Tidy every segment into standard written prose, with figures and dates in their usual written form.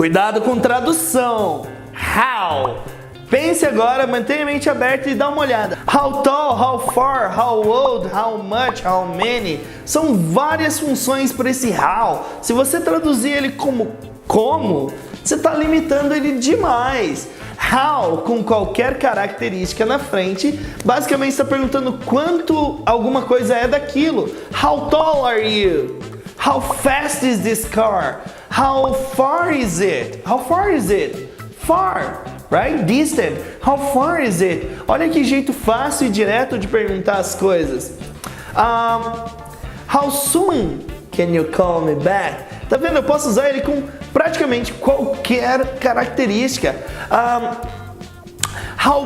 Cuidado com tradução. How. Pense agora, mantenha a mente aberta e dá uma olhada. How tall, how far, how old, how much, how many. São várias funções para esse how. Se você traduzir ele como, você está limitando ele demais. How, com qualquer característica na frente, basicamente está perguntando quanto alguma coisa é daquilo. How tall are you? How fast is this car? How far is it? How far is it? Far, right? Distant. How far is it? Olha que jeito fácil e direto de perguntar as coisas. How soon can you call me back? Tá vendo? Eu posso usar ele com praticamente qualquer característica. How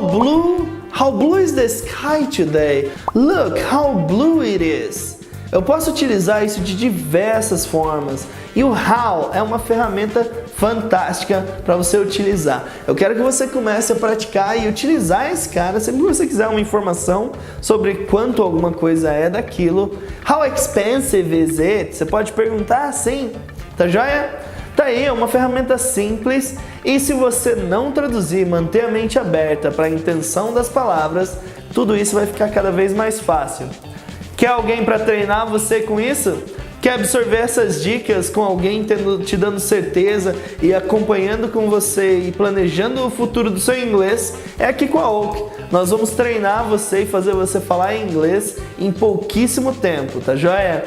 blue is the sky today? Look how blue it is. Eu posso utilizar isso de diversas formas. E o how é uma ferramenta fantástica para você utilizar. Eu quero que você comece a praticar e utilizar esse cara sempre que você quiser uma informação sobre quanto alguma coisa é daquilo. How expensive is it? Você pode perguntar assim, tá joia? Tá aí, é uma ferramenta simples e se você não traduzir, manter a mente aberta para a intenção das palavras, tudo isso vai ficar cada vez mais fácil. Quer alguém para treinar você com isso? Quer absorver essas dicas com alguém te dando certeza e acompanhando com você e planejando o futuro do seu inglês? É aqui com a Oak. Nós vamos treinar você e fazer você falar inglês em pouquíssimo tempo, tá joia?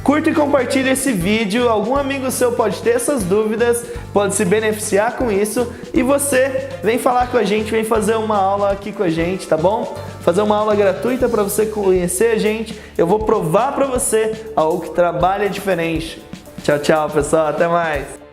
Curta e compartilhe esse vídeo, algum amigo seu pode ter essas dúvidas, pode se beneficiar com isso e você vem falar com a gente, vem fazer uma aula aqui com a gente, tá bom? Fazer uma aula gratuita para você conhecer a gente, eu vou provar para você algo que trabalha diferente. Tchau, tchau pessoal, até mais!